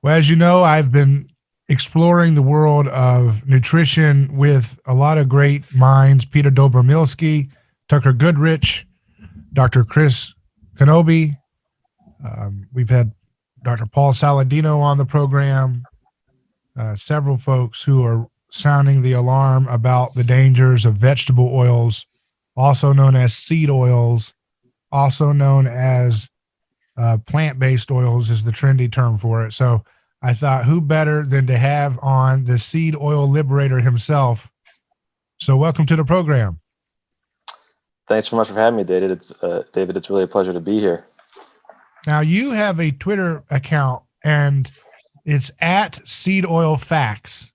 Well, as you know, I've been exploring the world of nutrition with a lot of great minds: Peter Dobromilski, Tucker Goodrich, Dr. Chris Kenobi. We've had Dr. Paul Saladino on the program, several folks who are sounding the alarm about the dangers of vegetable oils, also known as seed oils, also known as plant based oils, is the trendy term for it. So I thought, who better than to have on the Seed Oil Liberator himself? So, welcome to the program. Thanks so much for having me, David. It's really a pleasure to be here. Now, you have a Twitter account, and it's at Seed Oil Facts.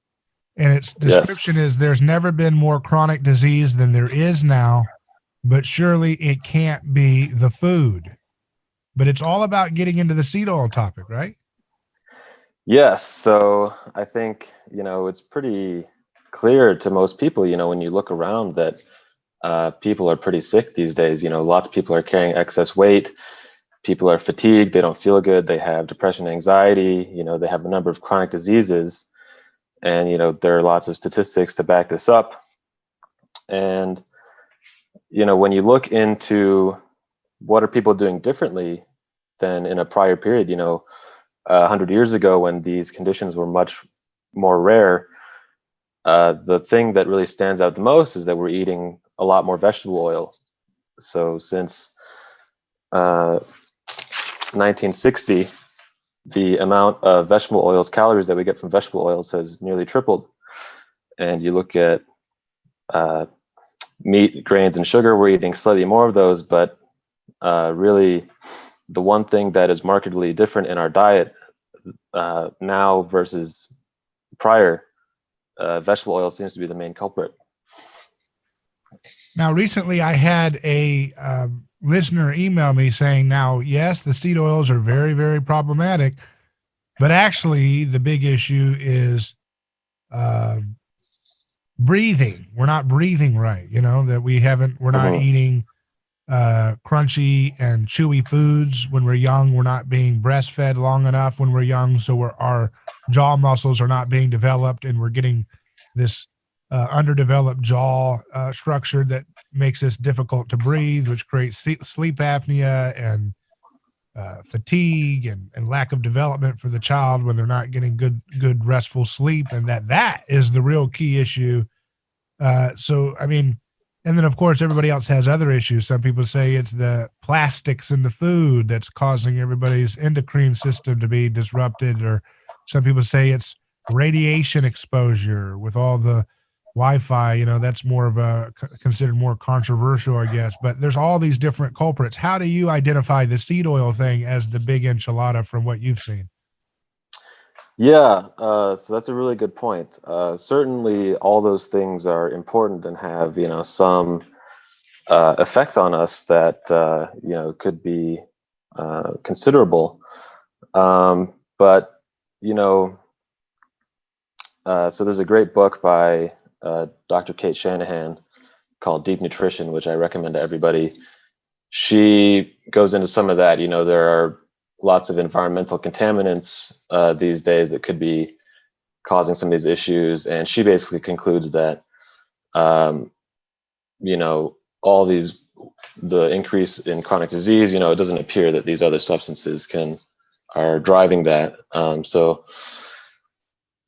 And its Yes. description is: there's never been more chronic disease than there is now, but surely it can't be the food. But it's all about getting into the seed oil topic, right? Yes. So I think, it's pretty clear to most people, when you look around that people are pretty sick these days. Lots of people are carrying excess weight. People are fatigued. They don't feel good. They have depression, anxiety. They have a number of chronic diseases. And, there are lots of statistics to back this up. And, when you look into what are people doing differently than in a prior period, 100 years ago when these conditions were much more rare, the thing that really stands out the most is that we're eating a lot more vegetable oil. So since 1960, the amount of vegetable oils, calories that we get from vegetable oils has nearly tripled. And you look at meat, grains, and sugar, we're eating slightly more of those, but really the one thing that is markedly different in our diet now versus prior, vegetable oil seems to be the main culprit. Now, recently I had a listener email me saying, now, yes, the seed oils are very, very problematic, but actually the big issue is uh, breathing. We're not breathing right, that we're not Hmm. eating crunchy and chewy foods when we're young. We're not being breastfed long enough when we're young. So our jaw muscles are not being developed, and we're getting this underdeveloped jaw structure that makes it difficult to breathe, which creates sleep apnea and fatigue and lack of development for the child when they're not getting good restful sleep, and that is the real key issue. So I mean, and then of course everybody else has other issues. Some people say it's the plastics in the food that's causing everybody's endocrine system to be disrupted, or some people say it's radiation exposure with all the Wi-Fi. That's more of a considered more controversial, I guess. But there's all these different culprits. How do you identify the seed oil thing as the big enchilada from what you've seen? Yeah, so that's a really good point. Certainly, all those things are important and have, some effects on us that, could be considerable. But, you know, so there's a great book by Dr. Kate Shanahan called Deep Nutrition, which I recommend to everybody. She goes into some of that. There are lots of environmental contaminants these days that could be causing some of these issues. And she basically concludes that, um, all the increase in chronic disease, it doesn't appear that these other substances are driving that. So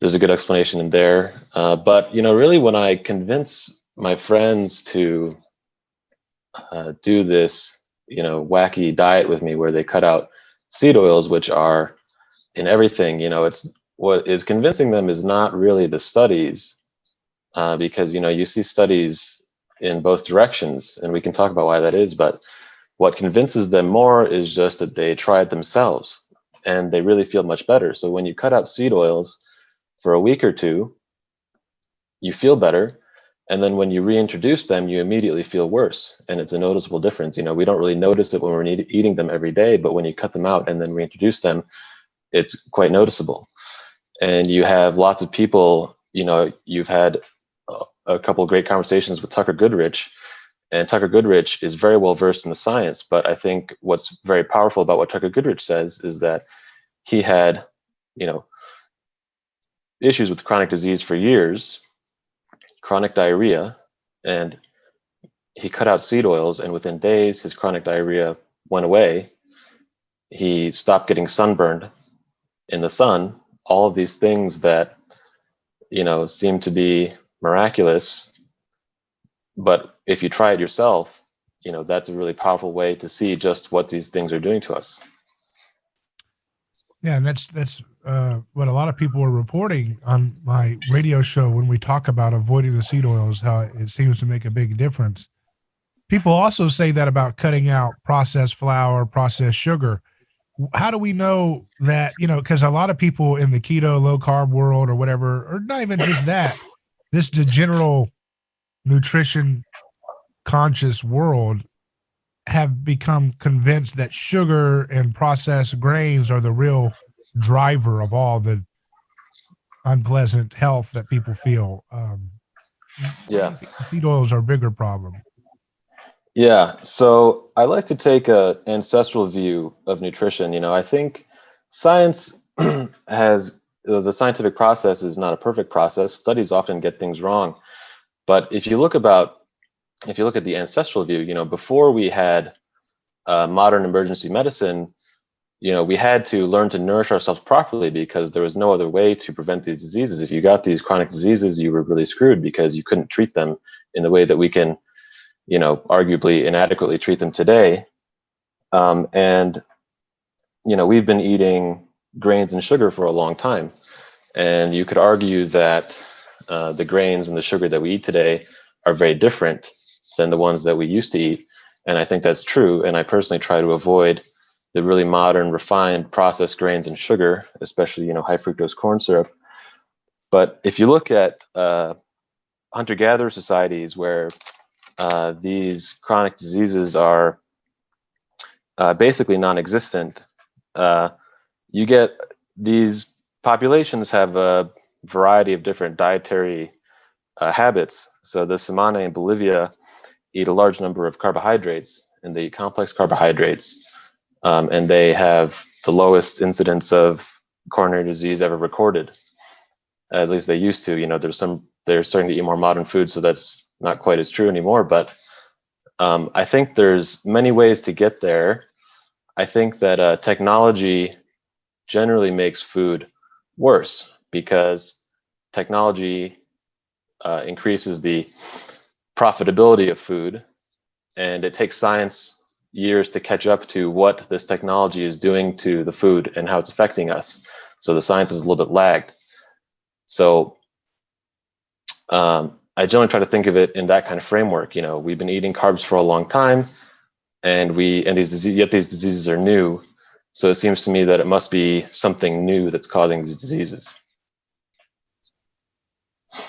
there's a good explanation in there. But, really when I convince my friends to do this, wacky diet with me where they cut out seed oils, which are in everything, it's what is convincing them is not really the studies, because, you see studies in both directions, and we can talk about why that is. But what convinces them more is just that they try it themselves and they really feel much better. So when you cut out seed oils for a week or two, you feel better. And then when you reintroduce them, you immediately feel worse. And it's a noticeable difference. We don't really notice it when we're eating them every day, but when you cut them out and then reintroduce them, it's quite noticeable. And you have lots of people, you've had a couple of great conversations with Tucker Goodrich, and Tucker Goodrich is very well versed in the science. But I think what's very powerful about what Tucker Goodrich says is that he had you know, issues with chronic disease for years, chronic diarrhea, and he cut out seed oils, and within days his chronic diarrhea went away. He stopped getting sunburned in the sun. All of these things that, seem to be miraculous, but if you try it yourself, that's a really powerful way to see just what these things are doing to us. Yeah, and that's what a lot of people are reporting on my radio show when we talk about avoiding the seed oils, how it seems to make a big difference. People also say that about cutting out processed flour, processed sugar. How do we know that, because a lot of people in the keto, low carb world or whatever, or not even just that, this general nutrition conscious world have become convinced that sugar and processed grains are the real driver of all the unpleasant health that people feel. Why do Yeah. you think the seed oils are a bigger problem? Yeah. So I like to take a ancestral view of nutrition. I think science has the scientific process is not a perfect process. Studies often get things wrong. But if you look at the ancestral view, before we had modern emergency medicine, we had to learn to nourish ourselves properly because there was no other way to prevent these diseases. If you got these chronic diseases, you were really screwed because you couldn't treat them in the way that we can, arguably inadequately treat them today. And we've been eating grains and sugar for a long time. And you could argue that the grains and the sugar that we eat today are very different than the ones that we used to eat. And I think that's true. And I personally try to avoid the really modern, refined, processed grains and sugar, especially, high fructose corn syrup. But if you look at hunter-gatherer societies where these chronic diseases are basically non-existent, you get these populations have a variety of different dietary habits. So the Samana in Bolivia eat a large number of carbohydrates, and they eat complex carbohydrates, and they have the lowest incidence of coronary disease ever recorded. At least they used to. They're starting to eat more modern food, so that's not quite as true anymore. But I think there's many ways to get there. I think that technology generally makes food worse because technology increases the profitability of food, and it takes science years to catch up to what this technology is doing to the food and how it's affecting us. So the science is a little bit lagged. So I generally try to think of it in that kind of framework. We've been eating carbs for a long time, and these diseases are new. So it seems to me that it must be something new that's causing these diseases.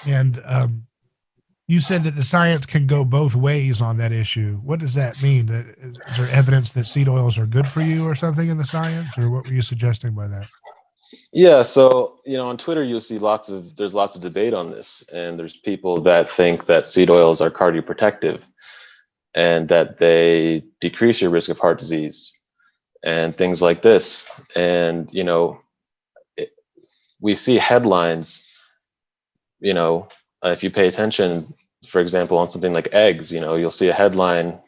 And you said that the science can go both ways on that issue. What does that mean? Is there evidence that seed oils are good for you or something in the science, or what were you suggesting by that? Yeah, so on Twitter you'll see there's lots of debate on this, and there's people that think that seed oils are cardioprotective and that they decrease your risk of heart disease and things like this. And we see headlines, if you pay attention, for example, on something like eggs, you'll see a headline,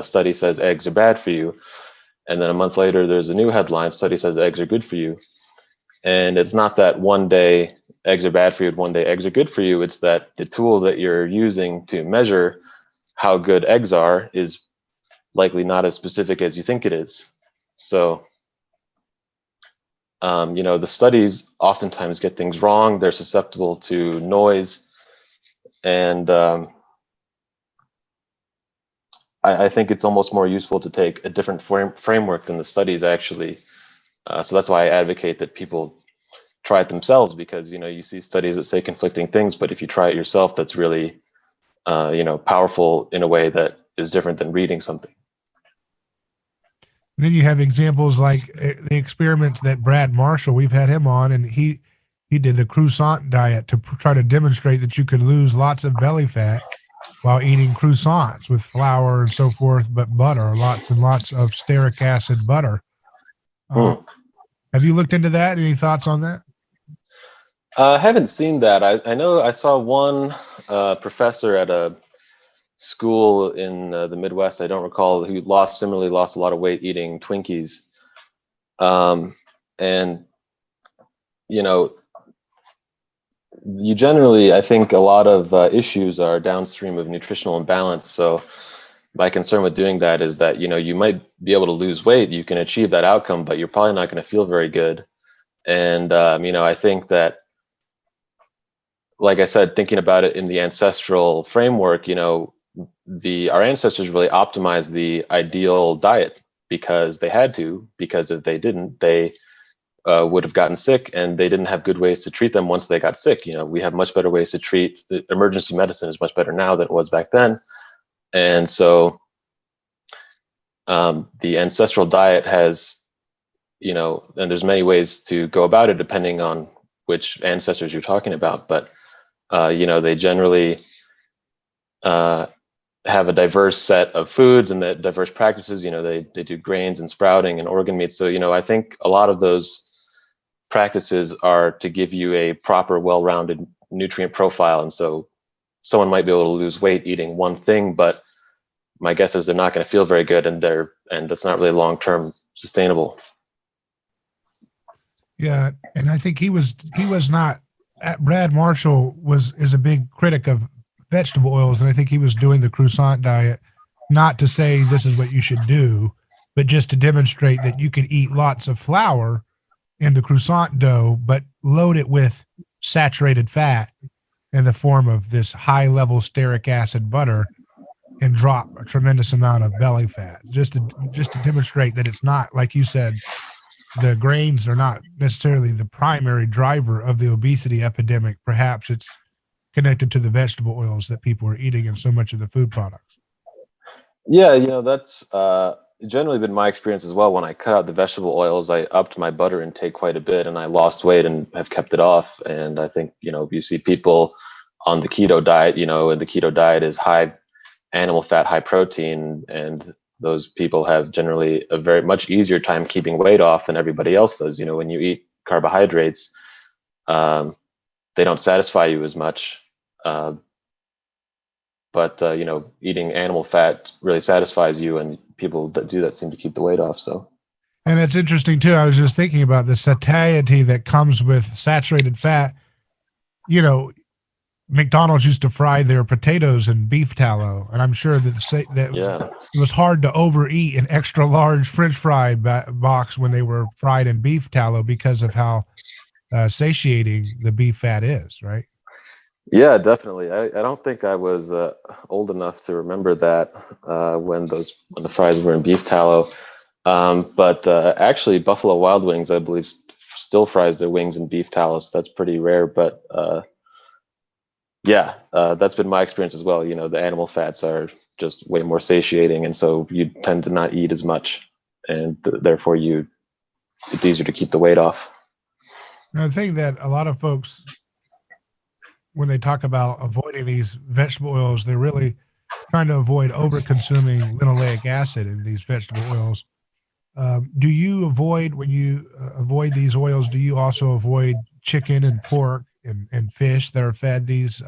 study says eggs are bad for you, and then a month later there's a new headline, study says eggs are good for you. And it's not that one day eggs are bad for you and one day eggs are good for you. It's that the tool that you're using to measure how good eggs are is likely not as specific as you think it is. So, the studies oftentimes get things wrong. They're susceptible to noise. And I think it's almost more useful to take a different framework than the studies actually. So that's why I advocate that people try it themselves, because you see studies that say conflicting things, but if you try it yourself, that's really powerful in a way that is different than reading something. Then you have examples like the experiments that Brad Marshall, we've had him on, and he did the croissant diet to try to demonstrate that you could lose lots of belly fat while eating croissants with flour and so forth, but butter, lots and lots of stearic acid butter. Have you looked into that? Any thoughts on that? I haven't seen that. I know I saw one professor at a school in the Midwest. I don't recall, who similarly lost a lot of weight eating Twinkies. And you know, you generally, I think a lot of issues are downstream of nutritional imbalance. So my concern with doing that is that, you might be able to lose weight, you can achieve that outcome, but you're probably not going to feel very good. And I think that, like I said, thinking about it in the ancestral framework, our ancestors really optimized the ideal diet because they had to, because if they didn't, they would have gotten sick, and they didn't have good ways to treat them once they got sick. We have much better ways to treat. The emergency medicine is much better now than it was back then. And so the ancestral diet has, and there's many ways to go about it depending on which ancestors you're talking about, but they generally have a diverse set of foods and that diverse practices. They do grains and sprouting and organ meats. So I think a lot of those practices are to give you a proper, well-rounded nutrient profile. And so someone might be able to lose weight eating one thing, but my guess is they're not going to feel very good, and that's not really long-term sustainable. Yeah, and I think he was not. Brad Marshall is a big critic of vegetable oils, and I think he was doing the croissant diet not to say this is what you should do, but just to demonstrate that you can eat lots of flour in the croissant dough, but load it with saturated fat in the form of this high-level stearic acid butter, and drop a tremendous amount of belly fat, just to demonstrate that it's not, like you said, the grains are not necessarily the primary driver of the obesity epidemic. Perhaps it's connected to the vegetable oils that people are eating in so much of the food products. Yeah, that's generally been my experience as well. When I cut out the vegetable oils, I upped my butter intake quite a bit, and I lost weight and have kept it off. And I think, if you see people on the keto diet, and the keto diet is high animal fat, high protein, and those people have generally a very much easier time keeping weight off than everybody else does. When you eat carbohydrates, they don't satisfy you as much. But eating animal fat really satisfies you, and people that do that seem to keep the weight off. So, and it's interesting too. I was just thinking about the satiety that comes with saturated fat. McDonald's used to fry their potatoes in beef tallow, and I'm sure that it was hard to overeat an extra large French fry box when they were fried in beef tallow because of how satiating the beef fat is, right? Yeah, definitely. I don't think I was old enough to remember that when the fries were in beef tallow. But actually, Buffalo Wild Wings, I believe, still fries their wings in beef tallow. So that's pretty rare. But that's been my experience as well. The animal fats are just way more satiating, and so you tend to not eat as much, and therefore it's easier to keep the weight off. And I think that a lot of folks, when they talk about avoiding these vegetable oils, they're really trying to avoid over consuming linoleic acid in these vegetable oils. Do you avoid, when you avoid these oils, do you also avoid chicken and pork and fish that are fed these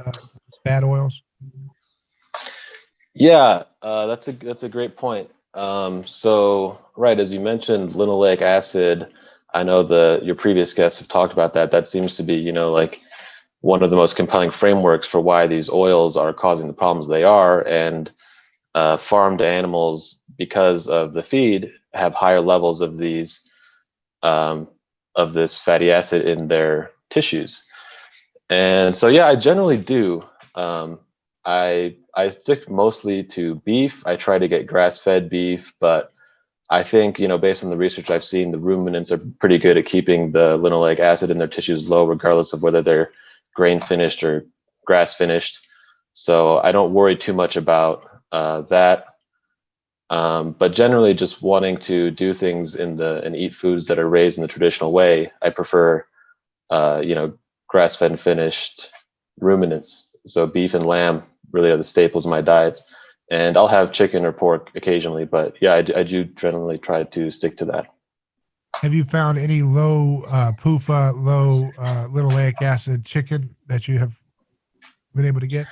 bad oils? Yeah, that's a great point. So right, as you mentioned, linoleic acid, I know your previous guests have talked about that. That seems to be, like one of the most compelling frameworks for why these oils are causing the problems they are. And farmed animals, because of the feed, have higher levels of this fatty acid in their tissues. And so, yeah, I generally do. I stick mostly to beef. I try to get grass-fed beef, but I think, based on the research I've seen, the ruminants are pretty good at keeping the linoleic acid in their tissues low, regardless of whether they're grain finished or grass finished. So I don't worry too much about that. But generally, just wanting to do things and eat foods that are raised in the traditional way, I prefer, grass-fed and finished ruminants. So beef and lamb really are the staples of my diets. And I'll have chicken or pork occasionally, but yeah, I do generally try to stick to that. Have you found any low PUFA, low linoleic acid chicken that you have been able to get?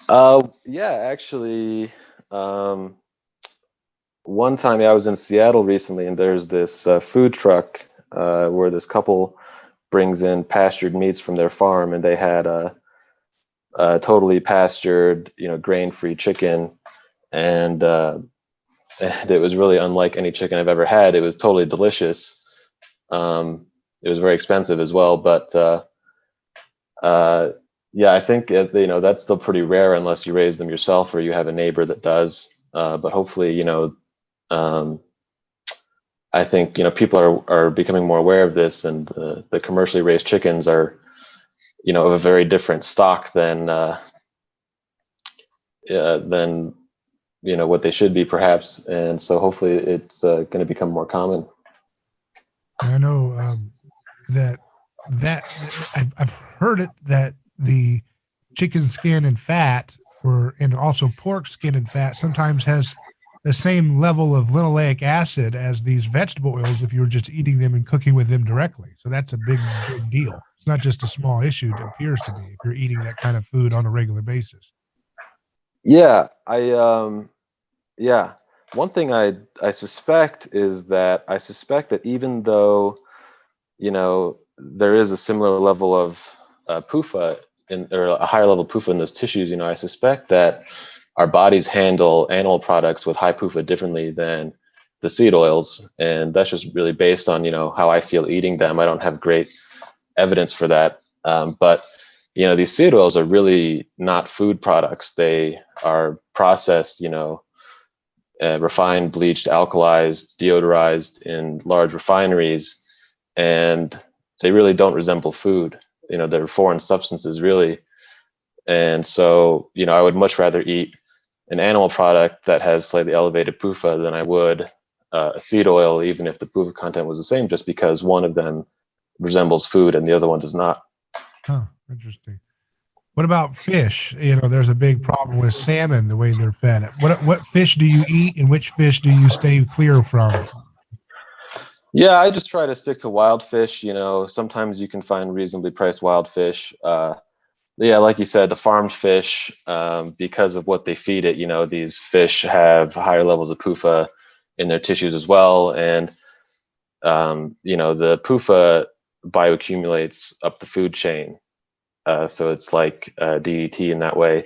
Yeah, actually, um, one time I was in Seattle recently, and there's this food truck where this couple brings in pastured meats from their farm, and they had a totally pastured, grain-free chicken, and and it was really unlike any chicken I've ever had. It was totally delicious. It was very expensive as well, but uh, yeah, I think that's still pretty rare unless you raise them yourself or you have a neighbor that does. But hopefully, um, I think people are becoming more aware of this, and the commercially raised chickens are of a very different stock than what they should be perhaps, and so hopefully it's going to become more common. And I know that that I've heard it that the chicken skin and fat for and also pork skin and fat sometimes has the same level of linoleic acid as these vegetable oils if you were just eating them and cooking with them directly. So that's a big deal. It's not just a small issue, it appears to be, if you're eating that kind of food on a regular basis. Yeah, yeah. One thing I suspect is that I suspect that even though there is a similar level of PUFA or a higher level PUFA in those tissues, I suspect that our bodies handle animal products with high PUFA differently than the seed oils, and that's just really based on how I feel eating them. I don't have great evidence for that, but these seed oils are really not food products. They are processed, refined, bleached, alkalized, deodorized in large refineries, and they really don't resemble food. They're foreign substances, really. And so, I would much rather eat an animal product that has slightly elevated PUFA than I would a seed oil, even if the PUFA content was the same, just because one of them resembles food and the other one does not. Huh, interesting. What about fish? There's a big problem with salmon, the way they're fed. What fish do you eat and which fish do you stay clear from? Yeah, I just try to stick to wild fish. Sometimes you can find reasonably priced wild fish. Yeah, like you said, the farmed fish, because of what they feed it, these fish have higher levels of PUFA in their tissues as well. And, the PUFA bioaccumulates up the food chain. So it's like DET in that way.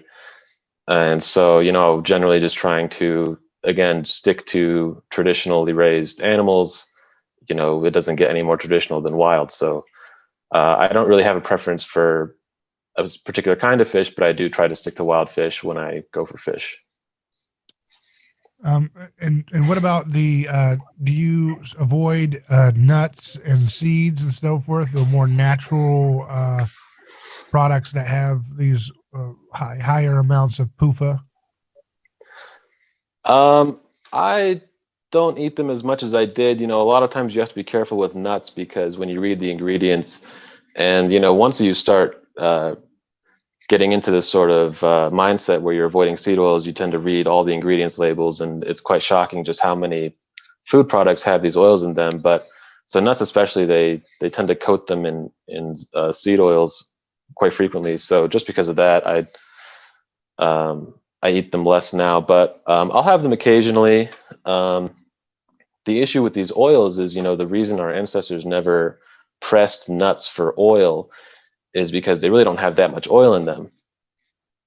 And so, generally just trying to, again, stick to traditionally raised animals. It doesn't get any more traditional than wild. So I don't really have a preference for a particular kind of fish, but I do try to stick to wild fish when I go for fish. And what about the? Do you avoid nuts and seeds and so forth, the more natural products that have these higher amounts of PUFA? I don't eat them as much as I did. A lot of times you have to be careful with nuts because when you read the ingredients, and once you start getting into this sort of mindset where you're avoiding seed oils, you tend to read all the ingredients labels, and it's quite shocking just how many food products have these oils in them. But so nuts, especially, they tend to coat them in seed oils quite frequently. So just because of that, I eat them less now, but I'll have them occasionally. Um, the issue with these oils is, the reason our ancestors never pressed nuts for oil is because they really don't have that much oil in them.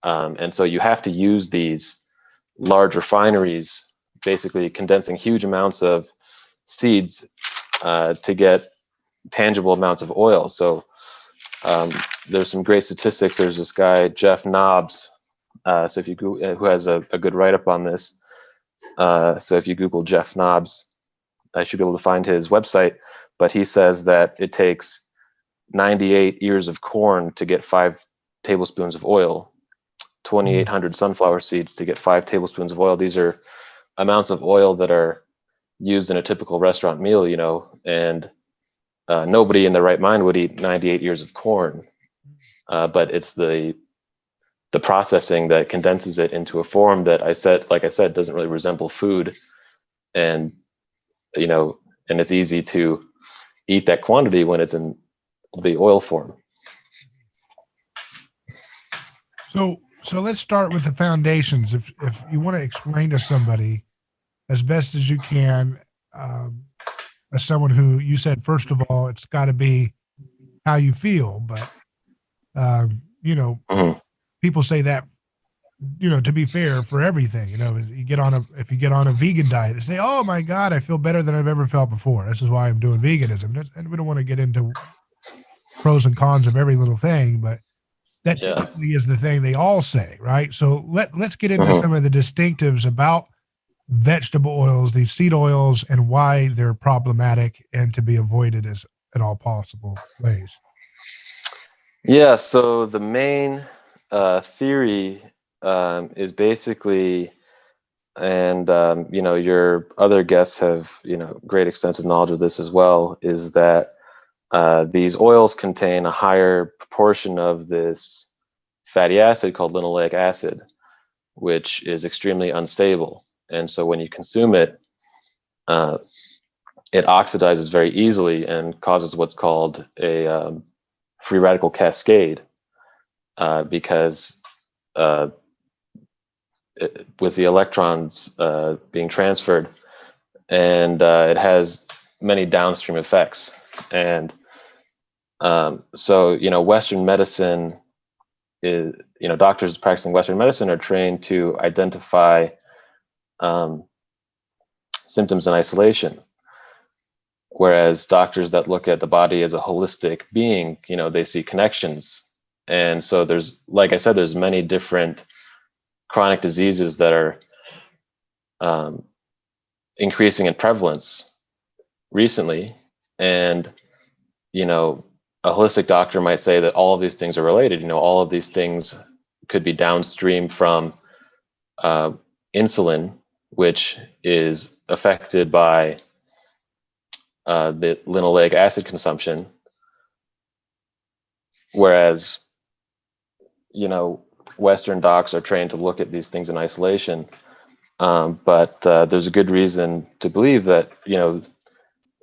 And so you have to use these large refineries, basically condensing huge amounts of seeds to get tangible amounts of oil. So um, there's some great statistics. There's this guy, Jeff Nobbs. So if you who has a good write-up on this. So if you Google Jeff Nobbs, I should be able to find his website. But he says that it takes 98 ears of corn to get 5 tablespoons of oil, Mm. 2,800 sunflower seeds to get 5 tablespoons of oil. These are amounts of oil that are used in a typical restaurant meal, and nobody in their right mind would eat 98 ears of corn. But it's the processing that condenses it into a form that like I said, doesn't really resemble food. And, you know, and it's easy to eat that quantity when it's in the oil form. So let's start with the foundations. If you want to explain to somebody as best as you can, as someone who you said, first of all, it's got to be how you feel, but Mm-hmm. people say that, to be fair, for everything. If you get on a vegan diet, they say, "Oh my God, I feel better than I've ever felt before. This is why I'm doing veganism." And we don't want to get into pros and cons of every little thing, but that Yeah. typically is the thing they all say, right? So let's get into Mm-hmm. some of the distinctives about vegetable oils, these seed oils, and why they're problematic and to be avoided as in all possible ways. Yeah. So the main theory is basically, and your other guests have great extensive knowledge of this as well, is that these oils contain a higher proportion of this fatty acid called linolic acid, which is extremely unstable. And so when you consume it, uh, it oxidizes very easily and causes what's called a free radical cascade, because uh, with the electrons being transferred, and it has many downstream effects. And so, Western medicine is, doctors practicing Western medicine are trained to identify um, symptoms in isolation. Whereas doctors that look at the body as a holistic being, they see connections. And so there's, like I said, there's many different chronic diseases that are um, increasing in prevalence recently. And, a holistic doctor might say that all of these things are related. All of these things could be downstream from insulin, which is affected by the linoleic acid consumption, whereas Western docs are trained to look at these things in isolation, but there's a good reason to believe that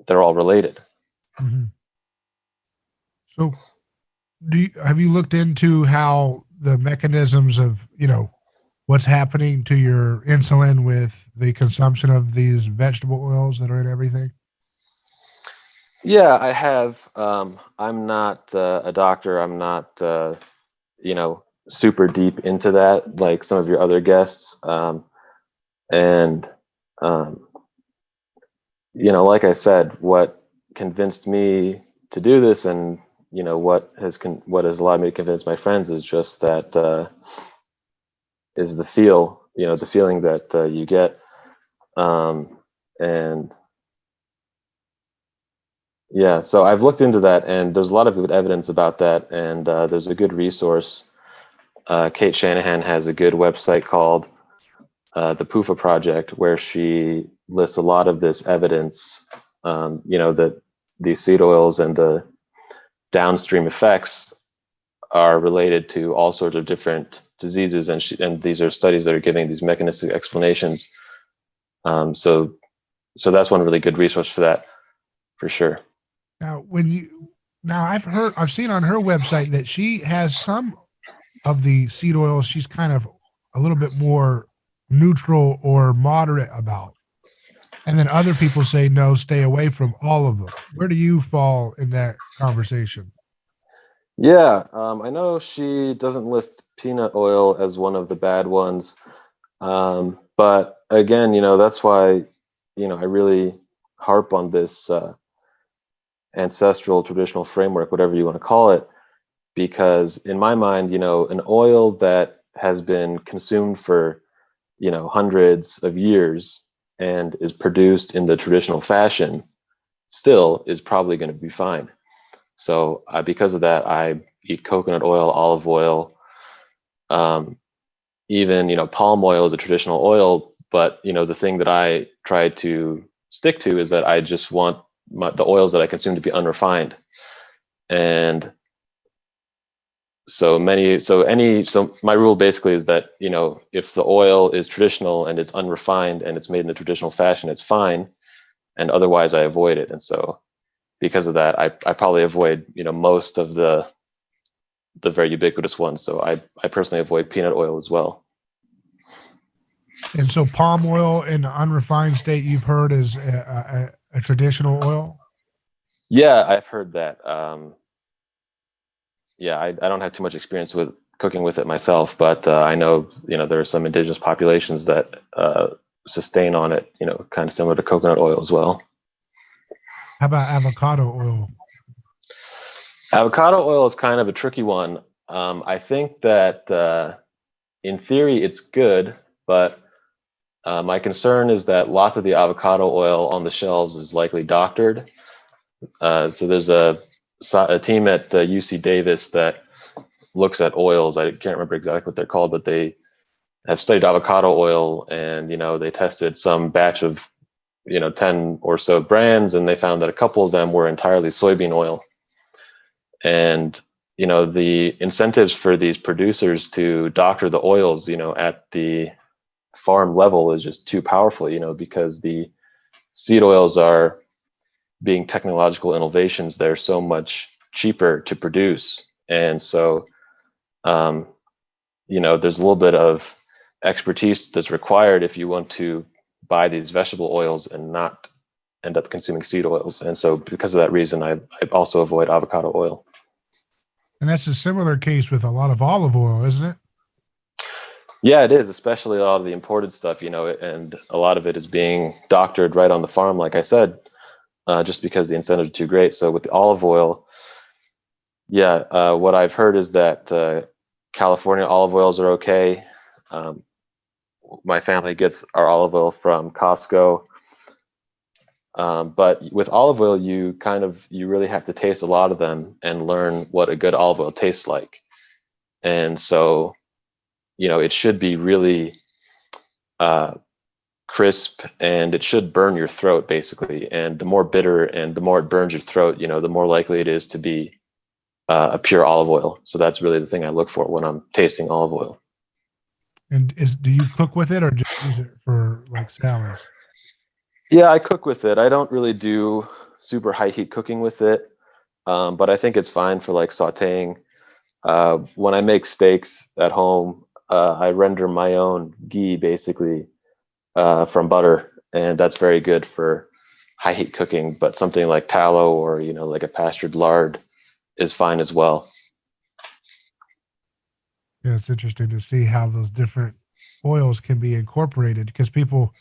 they're all related. Mm-hmm. So, have you looked into how the mechanisms of what's happening to your insulin with the consumption of these vegetable oils that are in everything? Yeah, I have. I'm not a doctor. I'm not, super deep into that like some of your other guests. And, um, like I said, what convinced me to do this, and what has allowed me to convince my friends, is just that is the feeling that you get, and yeah. So I've looked into that, and there's a lot of good evidence about that, and there's a good resource. Kate Shanahan has a good website called the PUFA Project, where she lists a lot of this evidence, that these seed oils and the downstream effects are related to all sorts of different diseases, and these are studies that are giving these mechanistic explanations. So that's one really good resource for that, for sure. Now, I've seen on her website that she has some of the seed oils she's kind of a little bit more neutral or moderate about. And then other people say, no, stay away from all of them. Where do you fall in that conversation? Yeah, I know she doesn't list peanut oil as one of the bad ones, but again, that's why I really harp on this ancestral traditional framework, whatever you want to call it, because in my mind, an oil that has been consumed for hundreds of years and is produced in the traditional fashion still is probably going to be fine. So because of that, I eat coconut oil, olive oil, um, even palm oil is a traditional oil. But the thing that I try to stick to is that I just want the oils that I consume to be unrefined. And so my rule basically is that if the oil is traditional and it's unrefined and it's made in the traditional fashion, it's fine. and otherwise I avoid it. And so because of that, I probably avoid, most of the very ubiquitous ones. So I personally avoid peanut oil as well. And so palm oil in the unrefined state, you've heard, is a traditional oil? Yeah, I've heard that. Yeah, I don't have too much experience with cooking with it myself, but I know, there are some indigenous populations that sustain on it, kind of similar to coconut oil as well. How about avocado oil? Avocado oil is kind of a tricky one. I think that in theory it's good, but my concern is that lots of the avocado oil on the shelves is likely doctored. So there's a team at UC Davis that looks at oils. I can't remember exactly what they're called, but they have studied avocado oil, and they tested some batch of 10 or so brands, and they found that a couple of them were entirely soybean oil. And the incentives for these producers to doctor the oils at the farm level is just too powerful, because the seed oils are, being technological innovations, they're so much cheaper to produce. And so there's a little bit of expertise that's required if you want to buy these vegetable oils and not end up consuming seed oils. And so because of that reason, I also avoid avocado oil. And that's a similar case with a lot of olive oil, isn't it? Yeah, it is, especially a lot of the imported stuff, and a lot of it is being doctored right on the farm, like I said, just because the incentives are too great. So with the olive oil, yeah, what I've heard is that California olive oils are okay. My family gets our olive oil from Costco. But with olive oil, you really have to taste a lot of them and learn what a good olive oil tastes like. And so, it should be really crisp, and it should burn your throat basically. And the more bitter and the more it burns your throat, the more likely it is to be a pure olive oil. So that's really the thing I look for when I'm tasting olive oil. And do you cook with it or just use it for like salads? Yeah, I cook with it. I don't really do super high heat cooking with it, but I think it's fine for like sautéing. When I make steaks at home, I render my own ghee basically from butter, and that's very good for high heat cooking. But something like tallow or like a pastured lard is fine as well. Yeah, it's interesting to see how those different oils can be incorporated because people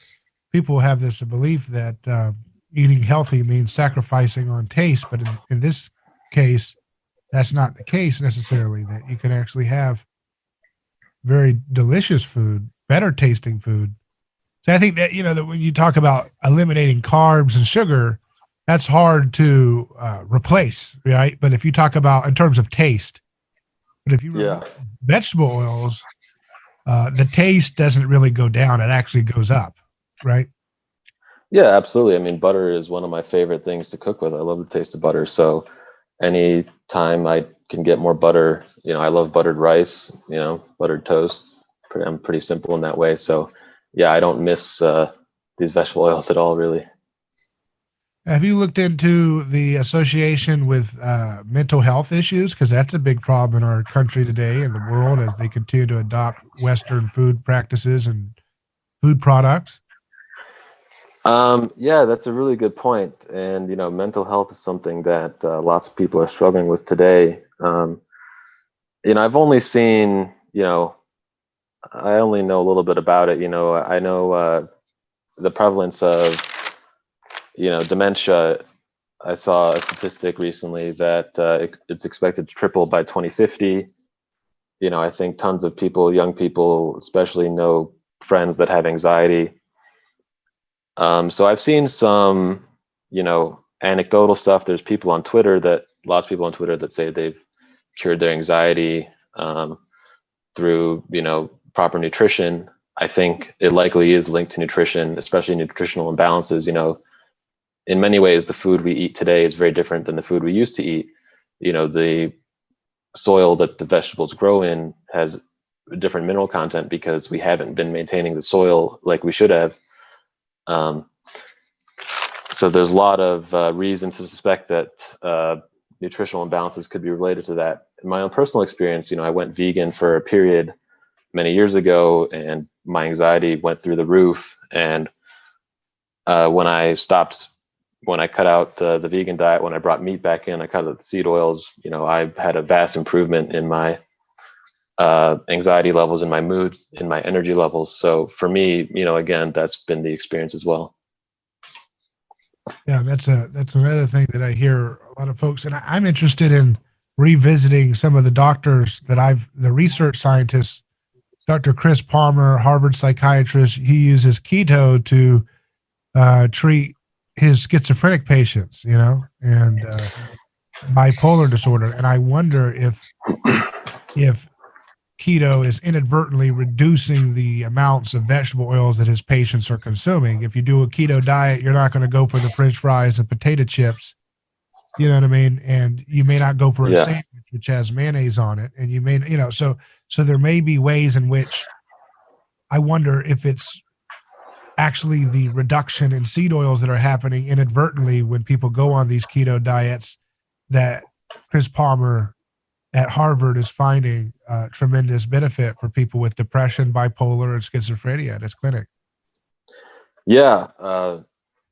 have this belief that eating healthy means sacrificing on taste, but in this case, that's not the case necessarily. That you can actually have very delicious food, better tasting food. So I think that that when you talk about eliminating carbs and sugar, that's hard to replace, right? But if you talk about in terms of taste, but if you remove Yeah. vegetable oils, the taste doesn't really go down; it actually goes up, right? Yeah, absolutely. I mean, butter is one of my favorite things to cook with. I love the taste of butter. So any time I can get more butter, I love buttered rice, buttered toast. I'm pretty simple in that way. So yeah, I don't miss these vegetable oils at all, really. Have you looked into the association with mental health issues? Because that's a big problem in our country today and the world as they continue to adopt Western food practices and food products. Yeah, that's a really good point. And, mental health is something that lots of people are struggling with today. I've only seen, I only know a little bit about it. I know the prevalence of, dementia. I saw a statistic recently that it's expected to triple by 2050. I think tons of people, young people especially, know friends that have anxiety. So I've seen some, anecdotal stuff. There's lots of people on Twitter that say they've cured their anxiety through, proper nutrition. I think it likely is linked to nutrition, especially nutritional imbalances. In many ways, the food we eat today is very different than the food we used to eat. The soil that the vegetables grow in has a different mineral content because we haven't been maintaining the soil like we should have. Um, So there's a lot of reason to suspect that nutritional imbalances could be related to that. In my own personal experience, I went vegan for a period many years ago, and my anxiety went through the roof. And when I cut out the vegan diet, when I brought meat back in, I cut out the seed oils, I had a vast improvement in my anxiety levels, in my mood, in my energy levels. So for me, again, that's been the experience as well. Yeah, that's another thing that I hear a lot of folks, and I'm interested in revisiting some of the doctors that the research scientists, Dr. Chris Palmer, Harvard psychiatrist. He uses keto to treat his schizophrenic patients, and bipolar disorder. And I wonder if keto is inadvertently reducing the amounts of vegetable oils that his patients are consuming. If you do a keto diet, you're not going to go for the French fries and potato chips. You know what I mean? And you may not go for a Yeah. sandwich which has mayonnaise on it. And you may, so there may be ways in which I wonder if it's actually the reduction in seed oils that are happening inadvertently when people go on these keto diets that Chris Palmer at Harvard is finding tremendous benefit for people with depression, bipolar, and schizophrenia at his clinic. Yeah,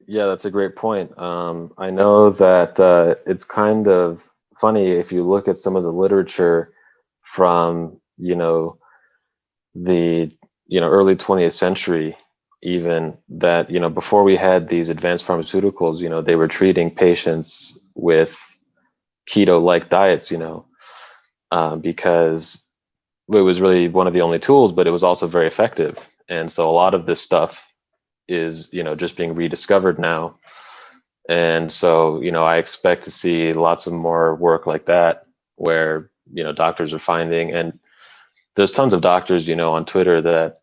that's a great point. I know that it's kind of funny if you look at some of the literature from the early 20th century, even that before we had these advanced pharmaceuticals, they were treating patients with keto-like diets, because it was really one of the only tools, but it was also very effective. And so a lot of this stuff is just being rediscovered now. And so I expect to see lots of more work like that where doctors are finding, and there's tons of doctors on Twitter that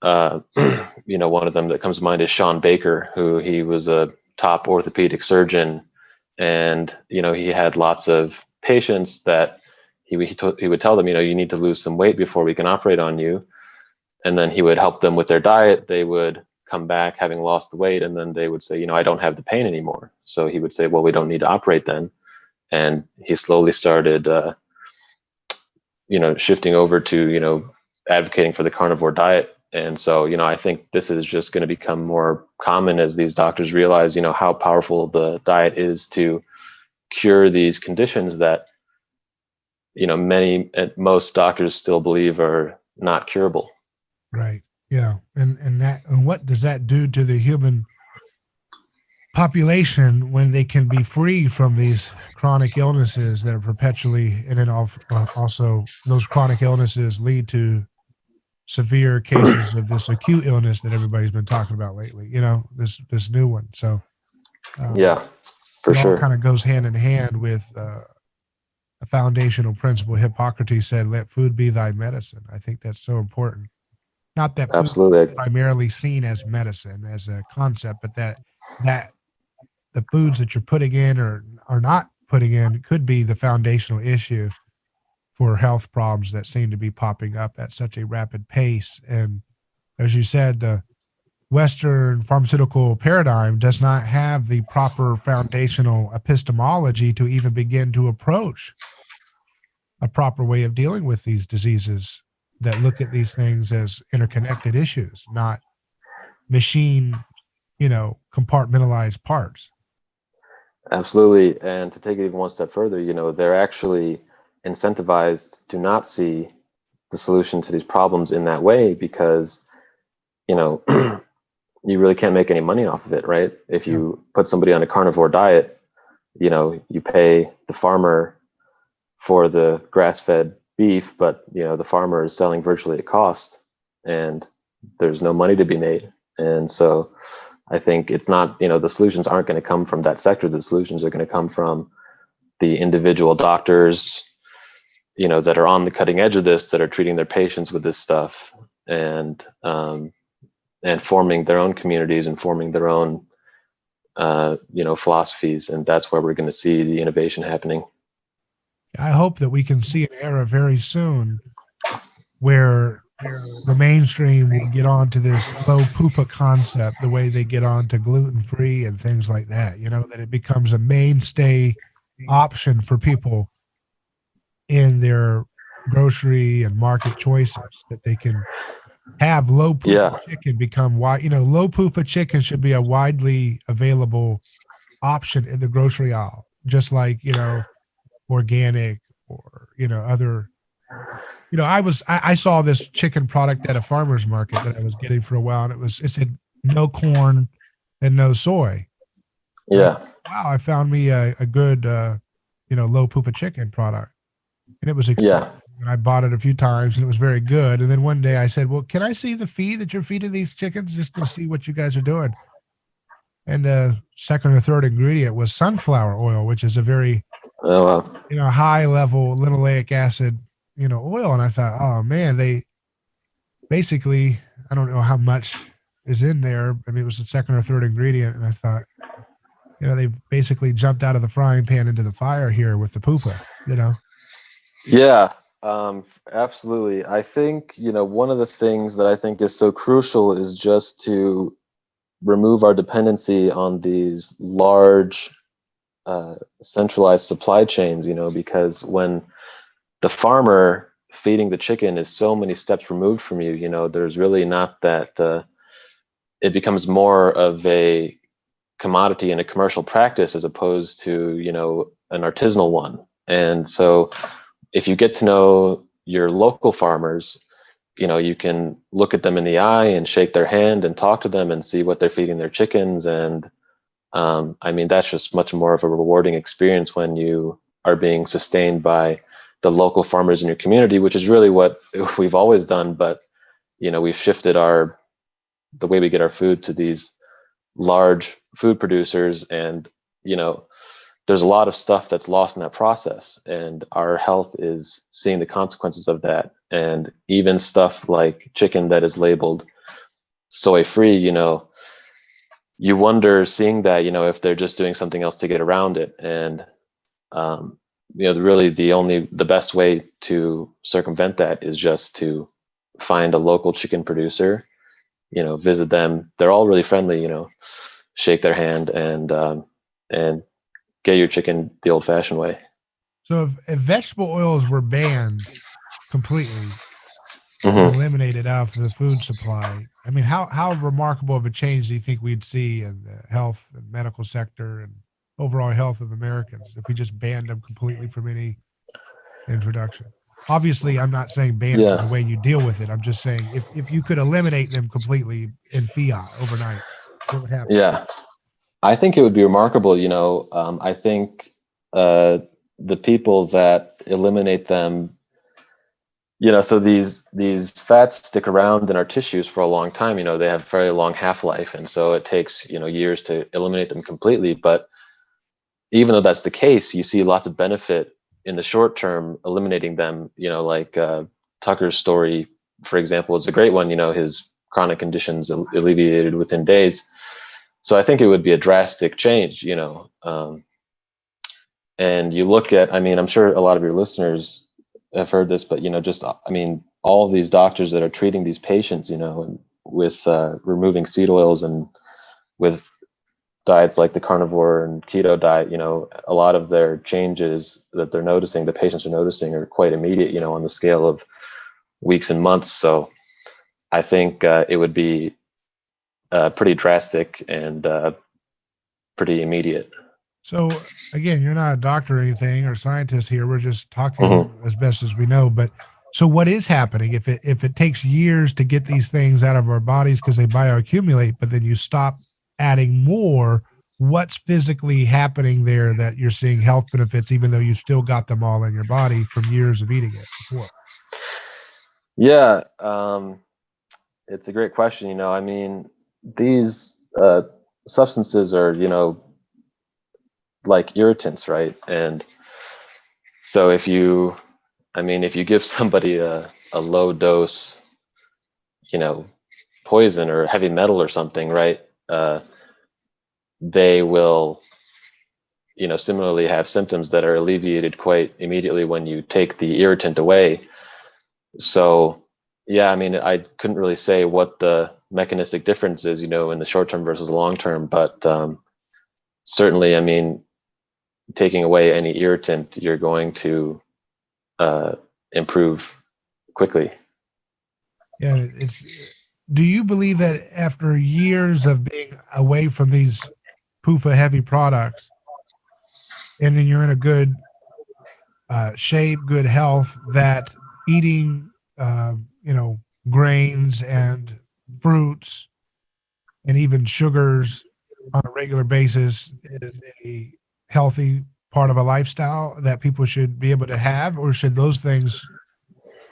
one of them that comes to mind is Sean Baker, who he was a top orthopedic surgeon, and he had lots of patients that he would tell them, you need to lose some weight before we can operate on you. And then he would help them with their diet. They would come back having lost the weight, and then they would say, I don't have the pain anymore. So he would say, well, we don't need to operate then. And he slowly started, shifting over to, advocating for the carnivore diet. And so, I think this is just going to become more common as these doctors realize, how powerful the diet is to cure these conditions that, most doctors still believe are not curable. Right. Yeah. And what does that do to the human population when they can be free from these chronic illnesses that are perpetually, and then also those chronic illnesses lead to severe cases of this acute illness that everybody's been talking about lately, this new one. So Yeah, for it all sure. kind of goes hand in hand with a foundational principle. Hippocrates said, let food be thy medicine. I think that's so important. Not that food Absolutely. is primarily seen as medicine as a concept, but that the foods that you're putting in or are not putting in could be the foundational issue for health problems that seem to be popping up at such a rapid pace. And as you said, the Western pharmaceutical paradigm does not have the proper foundational epistemology to even begin to approach a proper way of dealing with these diseases that look at these things as interconnected issues, not machine, compartmentalized parts. Absolutely. And to take it even one step further, they're actually incentivized to not see the solution to these problems in that way because, you really can't make any money off of it, right? If you put somebody on a carnivore diet, you pay the farmer for the grass-fed beef, but the farmer is selling virtually at cost, and there's no money to be made. And so I think it's not, the solutions aren't going to come from that sector. The solutions are going to come from the individual doctors, that are on the cutting edge of this, that are treating their patients with this stuff, and forming their own communities and forming their own, philosophies. And that's where we're going to see the innovation happening. I hope that we can see an era very soon where the mainstream will get onto this low PUFA concept the way they get onto gluten free and things like that. You know, that it becomes a mainstay option for people in their grocery and market choices, that they can have low PUFA Yeah. chicken become wide. You know, low PUFA chicken should be a widely available option in the grocery aisle, just like, you know, organic or, you know, other. You know, I saw this chicken product at a farmer's market that I was getting for a while, and it said no corn and no soy. And I thought, Yeah. wow, I found me a good you know, low PUFA chicken product, and it was expensive. Yeah. And I bought it a few times, and it was very good. And then one day I said, "Well, can I see the feed that you're feeding these chickens, just to see what you guys are doing?" And the second or third ingredient was sunflower oil, which is a very, Oh, well. you know, high level linoleic acid, you know, oil. And I thought, oh man, they basically, I don't know how much is in there. I mean, it was the second or third ingredient, and I thought, you know, they've basically jumped out of the frying pan into the fire here with the PUFA. You know, Yeah. Absolutely. I think, one of the things that I think is so crucial is just to remove our dependency on these large centralized supply chains, because when the farmer feeding the chicken is so many steps removed from you, there's really not that, it becomes more of a commodity and a commercial practice as opposed to, an artisanal one. And so if you get to know your local farmers, you can look at them in the eye and shake their hand and talk to them and see what they're feeding their chickens. And I mean, that's just much more of a rewarding experience when you are being sustained by the local farmers in your community, which is really what we've always done. But, we've shifted the way we get our food to these large food producers. And, there's a lot of stuff that's lost in that process. And our health is seeing the consequences of that. And even stuff like chicken that is labeled soy free, you wonder seeing that, if they're just doing something else to get around it. And, really the best way to circumvent that is just to find a local chicken producer, visit them. They're all really friendly, shake their hand and get your chicken the old fashioned way. so if vegetable oils were banned completely and Hmm. eliminated out of the food supply, I mean, how remarkable of a change do you think we'd see in the health and medical sector and overall health of Americans if we just banned them completely from any introduction? Obviously, I'm not saying ban from the Yeah. way you deal with it. I'm just saying if you could eliminate them completely in fiat overnight, what would happen? Yeah. I think it would be remarkable. I think uh, the people that eliminate them, so these fats stick around in our tissues for a long time. They have very long half-life, and so it takes years to eliminate them completely. But even though that's the case, you see lots of benefit in the short term eliminating them. Like Tucker's story, for example, is a great one. His chronic conditions alleviated within days. So I think it would be a drastic change. And you look at, I mean, I'm sure a lot of your listeners have heard this, but just, I mean, all of these doctors that are treating these patients, and with removing seed oils and with diets like the carnivore and keto diet, a lot of their changes that they're noticing, the patients are noticing, are quite immediate, on the scale of weeks and months. So I think it would be pretty drastic and pretty immediate. So again, you're not a doctor or anything or scientist here. We're just talking Hmm. as best as we know. But so what is happening if it takes years to get these things out of our bodies because they bioaccumulate, but then you stop adding more? What's physically happening there that you're seeing health benefits, even though you still got them all in your body from years of eating it before? Yeah, it's a great question. I mean, these substances are, like irritants, right? And so if you give somebody a low dose, you know, poison or heavy metal or something, right? They will, similarly have symptoms that are alleviated quite immediately when you take the irritant away. So, Yeah, I mean, I couldn't really say what the mechanistic difference is, in the short term versus the long term, but certainly, I mean, taking away any irritant, you're going to uh, improve quickly. Yeah, it's. Do you believe that after years of being away from these PUFA heavy products, and then you're in a good shape, good health, that eating, you know, grains and fruits and even sugars on a regular basis is a healthy part of a lifestyle that people should be able to have, or should those things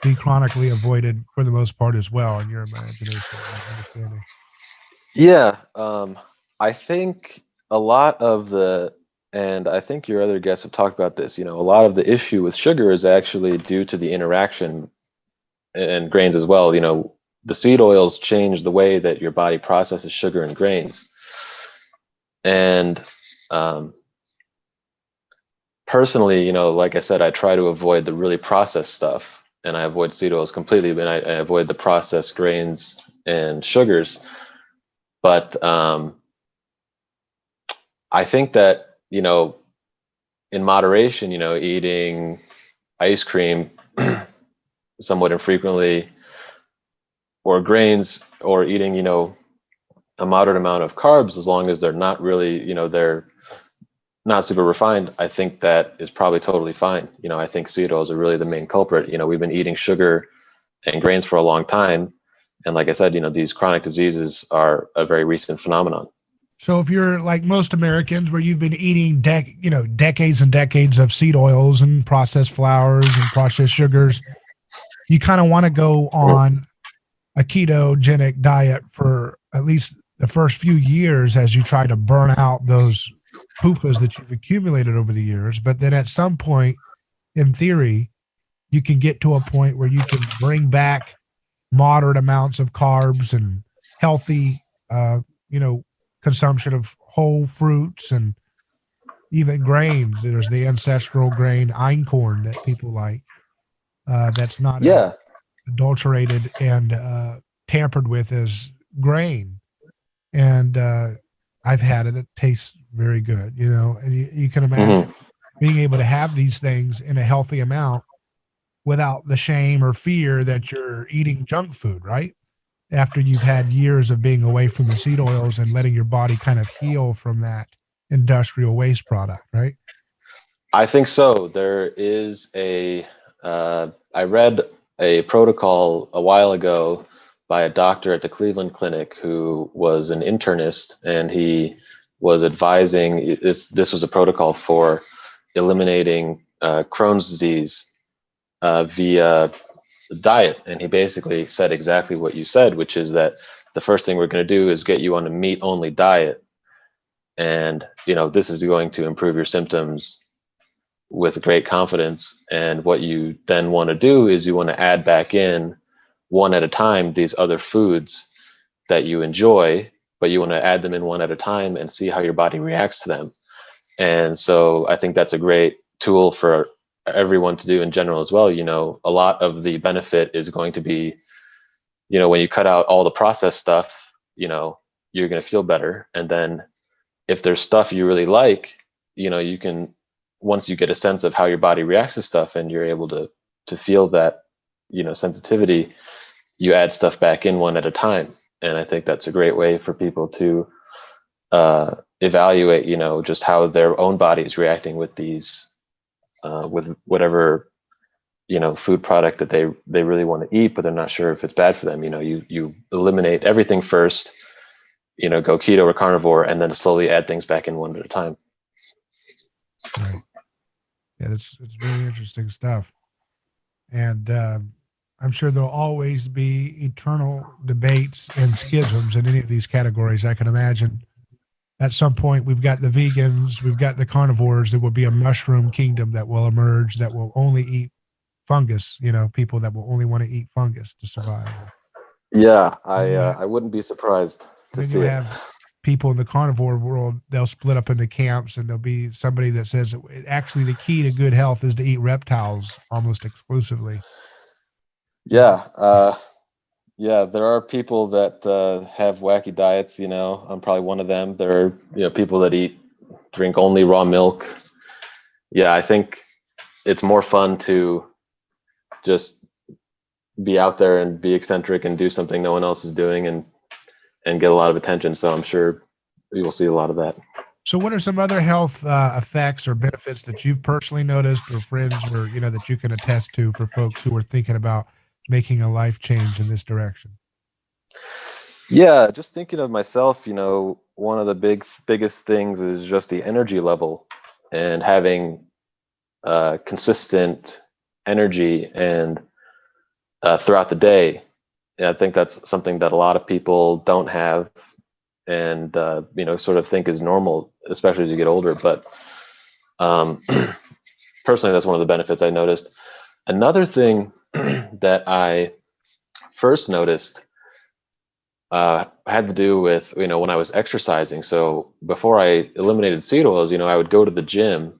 be chronically avoided for the most part as well, in your imagination or understanding? Yeah, I think a lot of and I think your other guests have talked about this, a lot of the issue with sugar is actually due to the interaction and grains as well. The seed oils change the way that your body processes sugar and grains. And um, personally, like I said, I try to avoid the really processed stuff, and I avoid seed oils completely, but I avoid the processed grains and sugars. But I think that, in moderation, eating ice cream somewhat infrequently, or grains, or eating, a moderate amount of carbs, as long as they're not really, they're not super refined, I think that is probably totally fine. I think seed oils are really the main culprit. We've been eating sugar and grains for a long time. And like I said, these chronic diseases are a very recent phenomenon. So if you're like most Americans, where you've been eating decades and decades of seed oils and processed flours and processed sugars, you kind of want to go on a ketogenic diet for at least the first few years as you try to burn out those PUFAs that you've accumulated over the years. But then at some point, in theory, you can get to a point where you can bring back moderate amounts of carbs and healthy, you know, consumption of whole fruits and even grains. There's the ancestral grain einkorn that people like. That's not as Yeah. adulterated and tampered with as grain. And I've had it. It tastes very good, and you can imagine Hmm. being able to have these things in a healthy amount without the shame or fear that you're eating junk food, right? After you've had years of being away from the seed oils and letting your body kind of heal from that industrial waste product, right? I think so. I read a protocol a while ago by a doctor at the Cleveland Clinic who was an internist, and he was advising this was a protocol for eliminating Crohn's disease via diet. And he basically said exactly what you said, which is that the first thing we're going to do is get you on a meat only diet. And, this is going to improve your symptoms with great confidence. And what you then want to do is you want to add back in one at a time these other foods that you enjoy, but you want to add them in one at a time and see how your body reacts to them. And so I think that's a great tool for everyone to do in general as well. A lot of the benefit is going to be, when you cut out all the processed stuff, you're going to feel better. And then if there's stuff you really like, you can, once you get a sense of how your body reacts to stuff and you're able to feel that, sensitivity, you add stuff back in one at a time. And I think that's a great way for people to evaluate, just how their own body is reacting with these, with whatever, food product that they really want to eat, but they're not sure if it's bad for them. You eliminate everything first, go keto or carnivore, and then slowly add things back in one at a time. Right. Yeah, it's very interesting stuff. And I'm sure there'll always be eternal debates and schisms in any of these categories. I can imagine at some point we've got the vegans, we've got the carnivores. There will be a mushroom kingdom that will emerge that will only eat fungus. People that will only want to eat fungus to survive. Yeah, And I wouldn't be surprised to then see you'll it. have people in the carnivore world. They'll split up into camps, and there'll be somebody that says actually the key to good health is to eat reptiles almost exclusively. And Yeah, Yeah, there are people that have wacky diets. I'm probably one of them. There are people that drink only raw milk. Yeah, I think it's more fun to just be out there and be eccentric and do something no one else is doing, and get a lot of attention. So I'm sure we will see a lot of that. So, what are some other health effects or benefits that you've personally noticed, or friends, or that you can attest to for folks who are thinking about making a life change in this direction? Yeah, just thinking of myself, one of the biggest things is just the energy level, and having consistent energy and throughout the day. Yeah, I think that's something that a lot of people don't have, and sort of think is normal, especially as you get older. But um, personally, that's one of the benefits I noticed. Another thing that I first noticed had to do with when I was exercising. So before I eliminated seed oils, I would go to the gym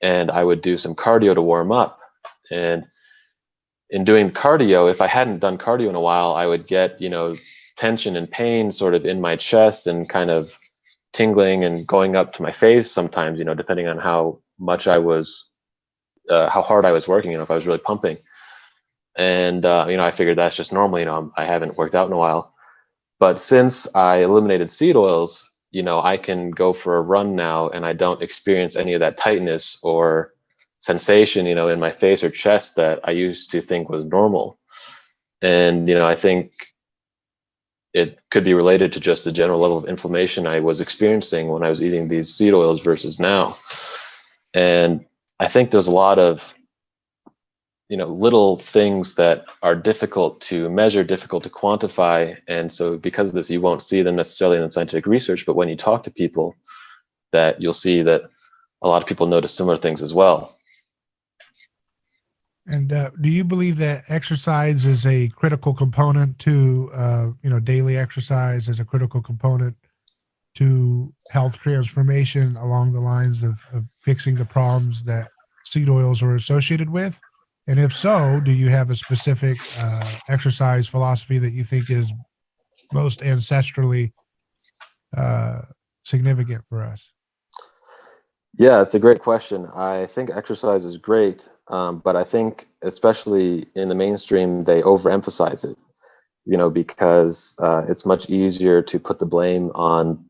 and I would do some cardio to warm up. And in doing cardio, if I hadn't done cardio in a while, I would get tension and pain sort of in my chest and kind of tingling and going up to my face sometimes, depending on how much how hard I was working, if I was really pumping. And I figured that's just normal. I haven't worked out in a while. But since I eliminated seed oils, I can go for a run now and I don't experience any of that tightness or sensation, in my face or chest that I used to think was normal. And, I think it could be related to just the general level of inflammation I was experiencing when I was eating these seed oils versus now. And I think there's a lot of little things that are difficult to measure, difficult to quantify. And so because of this, you won't see them necessarily in the scientific research, but when you talk to people, that you'll see that a lot of people notice similar things as well. And do you believe that exercise is a critical component to, daily exercise as a critical component to health transformation along the lines of fixing the problems that seed oils are associated with? And if so, do you have a specific exercise philosophy that you think is most ancestrally uh, significant for us? Yeah, it's a great question. I think exercise is great, but I think especially in the mainstream, they overemphasize it, because it's much easier to put the blame on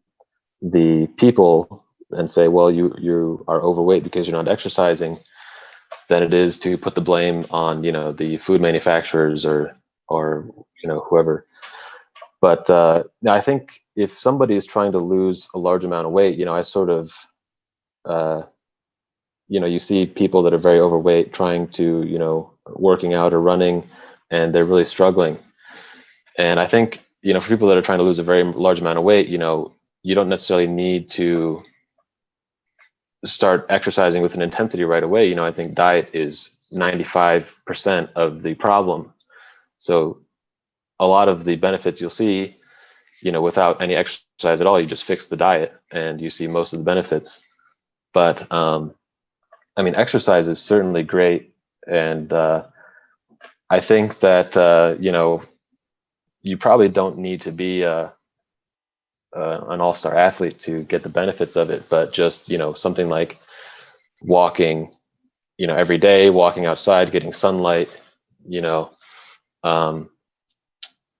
the people and say, well, you are overweight because you're not exercising, than it is to put the blame on the food manufacturers or whoever. But I think if somebody is trying to lose a large amount of weight, I sort of uh, you see people that are very overweight trying to working out or running, and they're really struggling. And I think for people that are trying to lose a very large amount of weight, you don't necessarily need to start exercising with an intensity right away. I think diet is 95% of the problem. So a lot of the benefits you'll see, without any exercise at all, you just fix the diet and you see most of the benefits. But I mean, exercise is certainly great. And I think that, you probably don't need to be an all-star athlete to get the benefits of it, but just, something like walking, every day, walking outside, getting sunlight, you know, um,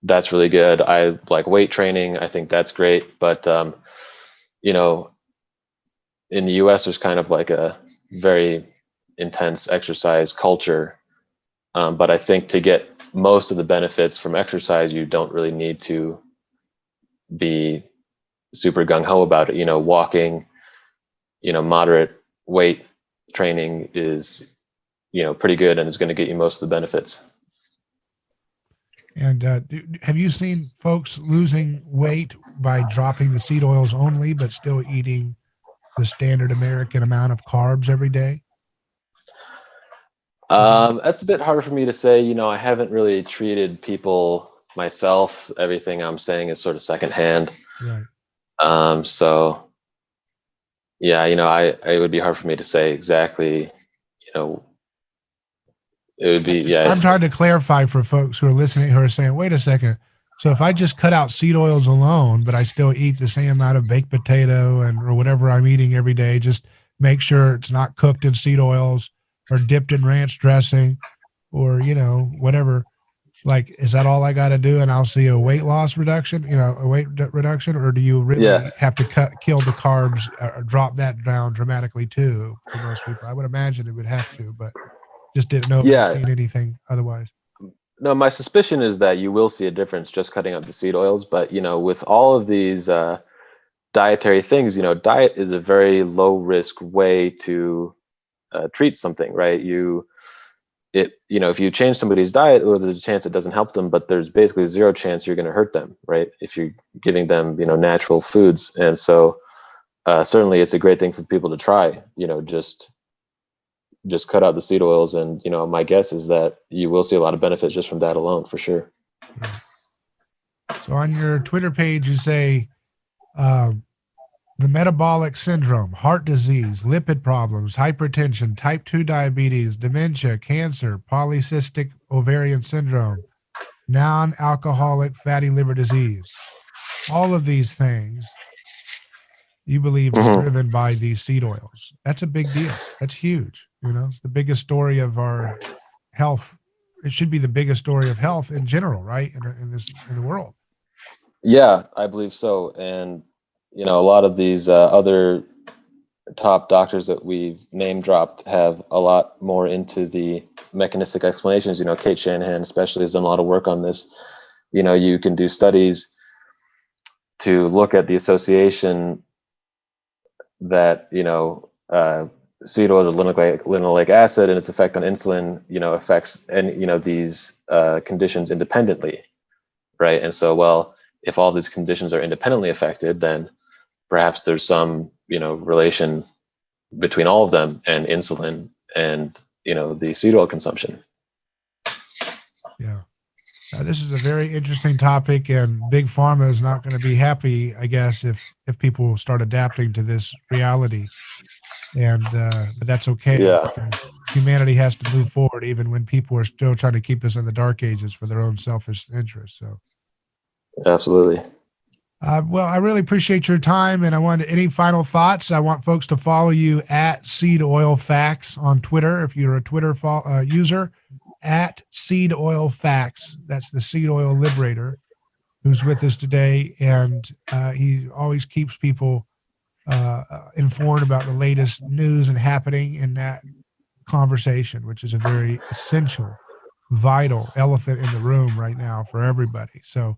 that's really good. I like weight training. I think that's great. But, you know, in the US, there's kind of like a very intense exercise culture. But I think to get most of the benefits from exercise, you don't really need to be super gung ho about it. Walking, moderate weight training is, pretty good and is going to get you most of the benefits. And have you seen folks losing weight by dropping the seed oils only, but still eating the standard American amount of carbs every day? That's a bit harder for me to say. I haven't really treated people myself. Everything I'm saying is sort of secondhand. Right. So yeah, it would be hard for me to say exactly, you know, it would be, yeah. I'm trying to clarify for folks who are listening who are saying, wait a second. So if I just cut out seed oils alone, but I still eat the same amount of baked potato and or whatever I'm eating every day, just make sure it's not cooked in seed oils or dipped in ranch dressing or, whatever. Like, is that all I got to do? And I'll see a weight loss reduction, a weight reduction, or do you really Yeah. have to kill the carbs or drop that down dramatically too for most people? I would imagine it would have to, but just didn't know if you'd Yeah. seen anything otherwise. No, my suspicion is that you will see a difference just cutting out the seed oils. But, with all of these dietary things, diet is a very low risk way to treat something, right? If you change somebody's diet, well, there's a chance it doesn't help them, but there's basically zero chance you're going to hurt them, right? If you're giving them, natural foods. And so certainly it's a great thing for people to try, just cut out the seed oils. And, my guess is that you will see a lot of benefits just from that alone, for sure. Right. So on your Twitter page, you say, the metabolic syndrome, heart disease, lipid problems, hypertension, type 2 diabetes, dementia, cancer, polycystic ovarian syndrome, non-alcoholic fatty liver disease. All of these things you believe are driven by these seed oils. That's a big deal. That's huge. It's the biggest story of our health. It should be the biggest story of health in general, right? In the world. Yeah, I believe so. And, a lot of these other top doctors that we've name dropped have a lot more into the mechanistic explanations. Kate Shanahan especially has done a lot of work on this. You can do studies to look at the association that, seed oil or linolic acid and its effect on insulin, affects these conditions independently, right? And so, well, if all these conditions are independently affected, then perhaps there's some, relation between all of them and insulin and, the seed oil consumption. Yeah. This is a very interesting topic, and big pharma is not going to be happy, I guess, if people start adapting to this reality. And but that's okay. Yeah. Humanity has to move forward, even when people are still trying to keep us in the dark ages for their own selfish interests. So, absolutely. Well, I really appreciate your time, and I wanted any final thoughts. I want folks to follow you at Seed Oil Facts on Twitter if you're a Twitter user. At Seed Oil Facts. That's the Seed Oil Liberator who's with us today. And he always keeps people informed about the latest news and happening in that conversation, which is a very essential, vital elephant in the room right now for everybody. So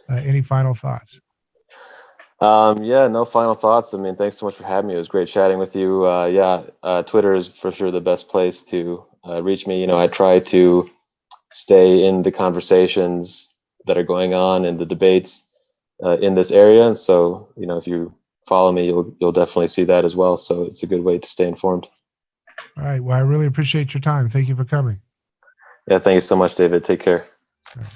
any final thoughts? Yeah, no final thoughts. I mean, thanks so much for having me. It was great chatting with you. Twitter is for sure the best place to reach me. I try to stay in the conversations that are going on and the debates in this area. And so, if you follow me, you'll definitely see that as well. So it's a good way to stay informed. All right. Well, I really appreciate your time. Thank you for coming. Yeah, thank you so much, David. Take care. All right.